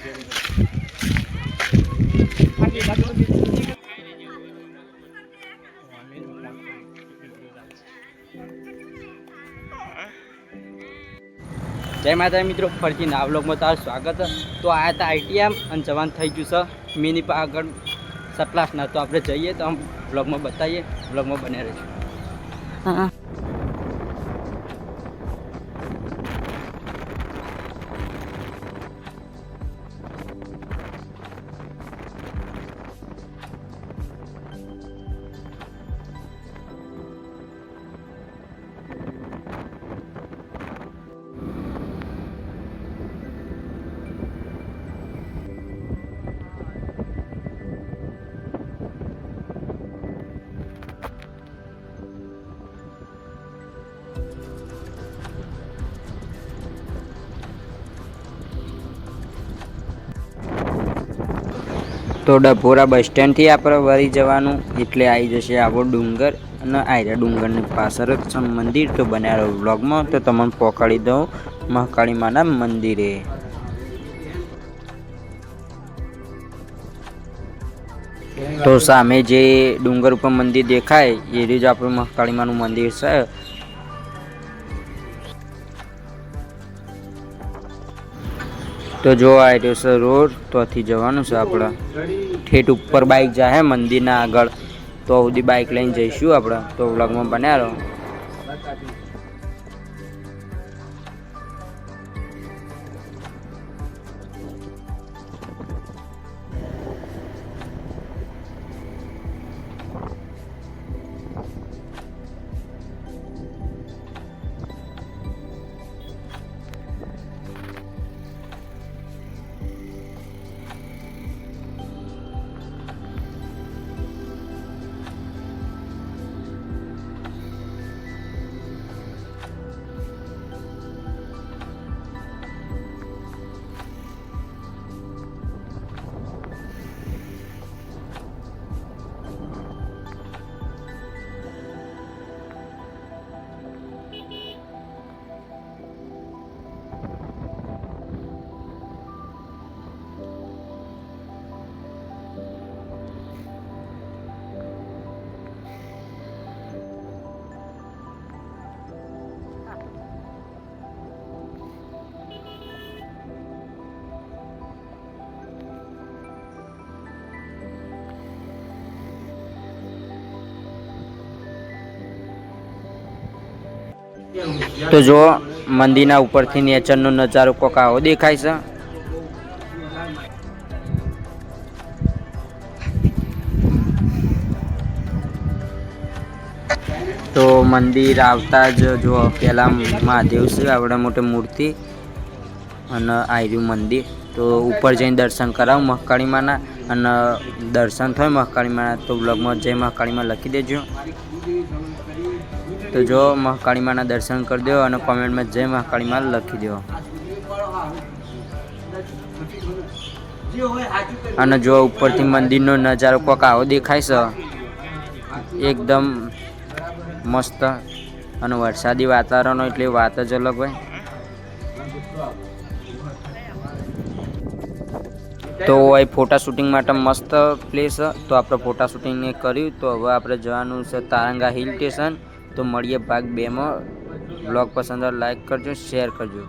જય માતા મિત્રો, ફરીથી નવા વ્લોગમાં તમારું સ્વાગત. તો આ હતા આઈટીએમ અને જવાન થઈ ગયું છે મિની આગળ સતલાસના. તો આપણે જઈએ તો આમ વ્લોગમાં બતાવીએ, વ્લોગમાં બન્યા રહીશું. હા તો ડભોરા બસ સ્ટેન્ડથી આપણે વળી જવાનું, એટલે આવી જશે આવો ડુંગર. અને આ ડુંગરની પાછળ જ મંદિર. તો બનાવ્યો વ્લોગમાં તો તમને પહોંચાડી દઉં મહાકાળી માના મંદિરે. તો સામે જે ડુંગર ઉપર મંદિર દેખાય એ જ આપણું મહાકાળી માનું મંદિર છે. તો જો આવ્યો છે રોડ, તો અહીંથી જવાનું છે આપણે. ઠેઠ ઉપર બાઇક જાય મંદિરના આગળ, તો સુધી બાઇક લઈને જઈશું આપણે. તો વ્લોગમાં બન્યા રહો. તો જો મંદિરના ઉપરથી નેચરનો નજારો કોક આવો દેખાય છે. તો મંદિર આવતા જ જો પેલા મહાદેવ છે આવડા મોટી મૂર્તિ, અને આર્યું મંદિર. તો ઉપર જઈને દર્શન કરાવું મહાકાળી માના, અને દર્શન થાય મહાકાળી માના તો બ્લોગમાં જય મહાકાળી માં લખી દેજો. તો જો મહાકાળી માના દર્શન કરી દો અને કોમેન્ટમાં જય મહાકાળી માં લખી દો. અને જો ઉપરથી મંદિરનો નજારો કોક આવો દેખાય છે, એકદમ મસ્ત. અને વરસાદી વાતાવરણ એટલે વાત જ અલગ હોય. તો એ ફોટા શૂટિંગ માટે મસ્ત પ્લેસ. તો આપણે ફોટા શૂટિંગ કર્યું. તો હવે આપણે જવાનું છે તારંગા હિલ સ્ટેશન. તો મળીએ ભાગ 2 માં. બ્લોગ પસંદ આવે લાઈક કરજો, શેર કરજો.